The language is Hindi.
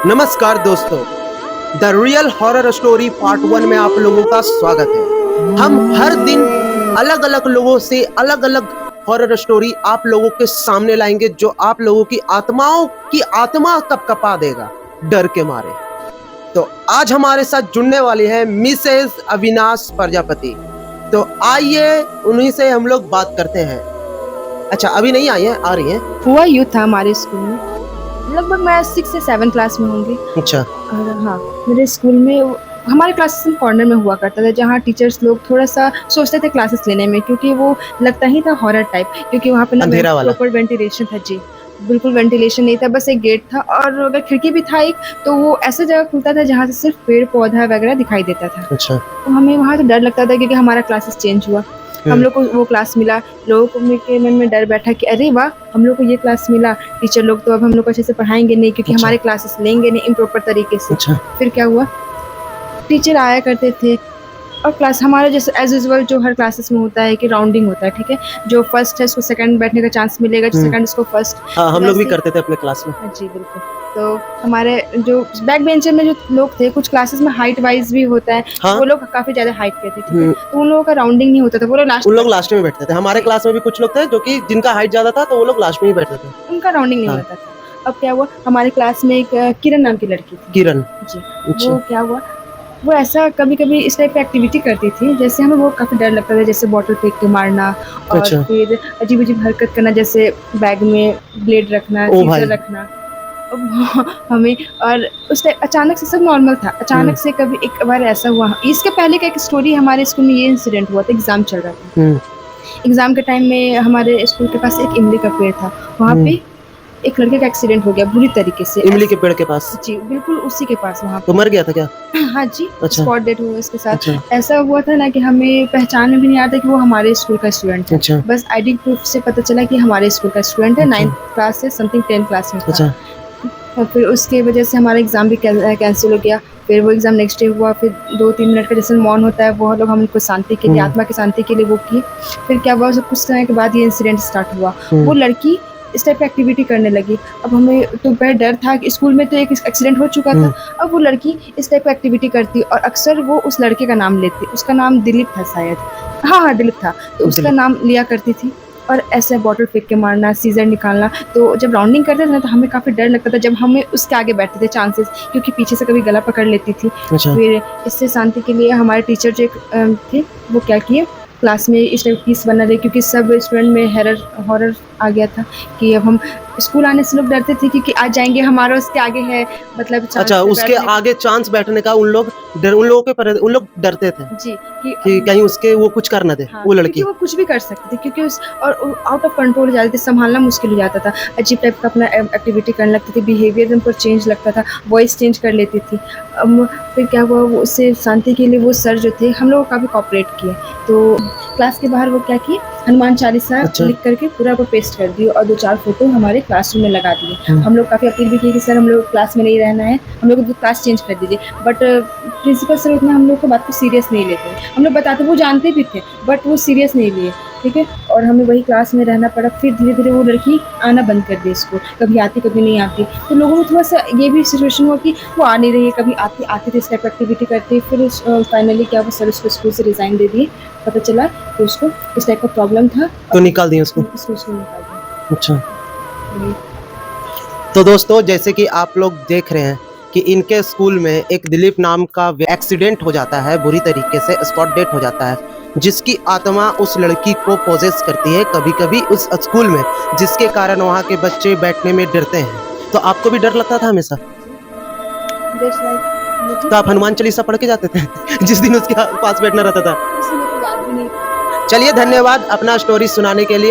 नमस्कार दोस्तों, the real horror story part 1 में आप लोगों का स्वागत है। हम हर दिन अलग अलग लोगों से अलग अलग हॉरर स्टोरी आप लोगों के सामने लाएंगे, जो आप लोगों की आत्माओं की आत्मा कपकपा देगा डर के मारे। तो आज हमारे साथ जुड़ने वाली है मिसेस अविनाश प्रजापति। तो आइए उन्हीं से हम लोग बात करते हैं। अच्छा, अभी नहीं आई है, आ रही है। हुआ यूथ था हमारे स्कूल में, लगभग मैं 6 से 7 क्लास में होंगी। अच्छा, और हाँ, मेरे स्कूल में हमारे क्लासेस कॉर्नर में हुआ करता था, जहाँ टीचर्स लोग थोड़ा सा सोचते थे क्लासेस लेने में, क्योंकि वो लगता ही था हॉरर टाइप, क्योंकि वहाँ पे ना अंधेरा वाला। प्रॉपर वेंटिलेशन था। जी, बिल्कुल वेंटिलेशन नहीं था, बस एक गेट था, और अगर खिड़की भी था एक, तो वो ऐसे जगह खुलता था जहाँ से सिर्फ पेड़ पौधा वगैरह दिखाई देता था। अच्छा, तो हमें वहाँ तो डर लगता था, क्योंकि हमारा क्लासेस चेंज हुआ, हम लोग को वो क्लास मिला। लोगों को के मन में डर बैठा कि अरे वाह, हम लोग को ये क्लास मिला, टीचर लोग तो अब हम लोग को अच्छे से पढ़ाएंगे नहीं, क्योंकि अच्छा। हमारे क्लासेस लेंगे नहीं इम्प्रॉपर तरीके से। अच्छा, फिर क्या हुआ, टीचर आया करते थे, और क्लास हमारा जैसे एज यूजुअल जो हर क्लासेस में होता है कि राउंडिंग होता है, ठीक है, जो फर्स्ट है उसको सेकंड बैठने का चांस मिलेगा, जो सेकंड उसको फर्स्ट। हाँ, हम लोग भी वैसे- करते थे अपने क्लास में। हाँ जी, बिल्कुल। तो हमारे जो बैक बेंचर में जो लोग थे, कुछ क्लासेस में हाइट वाइज भी होता है, हाँ। वो लोग काफी ज्यादा हाइट के थे, ठीक है, तो उन लोगों का राउंडिंग नहीं होता था, वो लोग लास्ट उन लोग लास्ट में बैठते थे। हमारे क्लास में भी कुछ लोग थे जो कि जिनका हाइट ज्यादा था, तो वो लोग लास्ट में ही बैठते थे। उनका राउंडिंग नहीं हाँ। होता था। अब क्या हुआ, हमारे क्लास में एक किरण नाम की लड़की थी। किरण। जी, अच्छा। वो क्या हुआ, वो ऐसा कभी कभी इस टाइप की एक्टिविटी करती थी, जैसे हमें वो काफ़ी डर लगता था, जैसे बॉटल फेंक के मारना, और अच्छा। फिर अजीब अजीब हरकत करना, जैसे बैग में ब्लेड रखना, ओ भाई। सीजर रखना। अब हमें, और उस टाइम अचानक से सब नॉर्मल था, अचानक से कभी एक बार ऐसा हुआ। इसके पहले का एक स्टोरी, हमारे स्कूल में ये इंसिडेंट हुआ था, एग्जाम चल रहा था। एग्जाम के टाइम में हमारे स्कूल के पास एक इमली का पेड़ था, वहाँ पे एक लड़के का एक्सीडेंट हो गया बुरी तरीके से। इमली के पेड़ के पास? जी, बिल्कुल उसी के पास, वहाँ तो मर गया था क्या? हाँ जी, अच्छा। स्पॉट डेट हुआ इसके साथ। अच्छा। ऐसा हुआ था ना कि हमें पहचान में भी नहीं आता कि वो हमारे स्कूल का स्टूडेंट है। अच्छा। बस आईडी प्रूफ से पता चला कि हमारे स्कूल का स्टूडेंट है, अच्छा। 9th क्लास से समथिंग 10th क्लास में था। अच्छा। और फिर उसके वजह से हमारा एग्ज़ाम भी कैंसिल हो गया। फिर वो एग्ज़ाम नेक्स्ट डे हुआ, फिर 2-3 मिनट का जैसे मौन होता है, वो लोग हमको शांति के लिए, आत्मा की शांति के लिए वो किए। फिर क्या हुआ, कुछ समय के बाद ये इंसिडेंट स्टार्ट हुआ। वो लड़की इस टाइप की एक्टिविटी करने लगी। अब हमें तो बड़ा डर था कि स्कूल में तो एक एक्सीडेंट हो चुका था, अब वो लड़की इस टाइप की एक्टिविटी करती, और अक्सर वो उस लड़के का नाम लेती। उसका नाम दिलीप था शायद, हाँ दिलीप था, तो उसका नाम लिया करती थी। और ऐसे बॉटल फेंक के मारना, सीजर निकालना। तो जब राउंडिंग करते थे ना, तो हमें काफ़ी डर लगता था जब हमें उसके आगे बैठते थे चांसेस, क्योंकि पीछे से कभी गला पकड़ लेती थी। अच्छा। फिर इससे शांति के लिए हमारे टीचर जो थे, वो क्या किए, क्लास में इस टाइप पीस बना रहे, क्योंकि सब स्टूडेंट में हॉरर आ गया था कि अब हम स्कूल आने से लोग डरते थे, क्योंकि आज जाएंगे हमारा उसके आगे है, मतलब अच्छा, उसके आगे चांस बैठने का उन लोगों के उन लोग डरते थे जी, कि कहीं उसके वो कुछ कर ना दे। हाँ, वो लड़की क्योंकि वो कुछ भी कर सकती थी, क्योंकि उस और आउट ऑफ कंट्रोल हो जाती थी, संभालना मुश्किल हो जाता था। अजीब टाइप का अपना एक्टिविटी करने लगती थी, बिहेवियर उनको चेंज लगता था, वॉइस चेंज कर लेती थी। फिर क्या हुआ, वो उससे शांति के लिए वो सर जो थे, हम लोग को काफ़ी कॉपरेट किए। तो क्लास के बाहर वो क्या किए, हनुमान चालीसा अच्छा। लिख करके पूरा वो पेस्ट कर दिए, और 2-4 फोटो हमारे क्लासरूम में लगा दिए। हम लोग काफ़ी अपील भी की कि सर हम लोग क्लास में नहीं रहना है, हम लोग को क्लास चेंज कर दीजिए। बट प्रिंसिपल सर उतना हम लोग को बात को सीरियस नहीं लेते। हम लोग बताते, वो जानते भी थे, बट वो सीरियस नहीं लिए, ठीक है, और हमें वही क्लास में रहना पड़ा। फिर धीरे धीरे वो लड़की आना बंद कर दी स्कूल, कभी आती कभी नहीं आती। तो लोगों में थोड़ा सा ये भी सिचुएशन हुआ कि वो आ नहीं रही है, कभी आती थी, इस टाइप एक्टिविटी करती। फिर फाइनली क्या हुआ, सर उसको स्कूल से रिज़ाइन दे दिए, पता चला कि उसको इस टाइप का प्रॉब्लम था, तो निकाल दिए उसको। स्कूल से निकाल दिया। अच्छा। तो दोस्तों, जैसे कि आप लोग देख रहे हैं कि इनके स्कूल में एक दिलीप नाम का एक्सीडेंट हो जाता है, बुरी तरीके से स्पॉट डेट हो जाता है, जिसकी आत्मा उस लड़की को पोजेस करती है कभी कभी उस स्कूल में, जिसके कारण वहाँ के बच्चे बैठने में डरते हैं। तो आपको भी डर लगता था हमेशा? तो आप हनुमान चालीसा पढ़ के जाते थे जिस दिन उसके पास बैठना रहता था? किसी को याद भी नहीं। चलिए, धन्यवाद अपना स्टोरी सुनाने के लिए।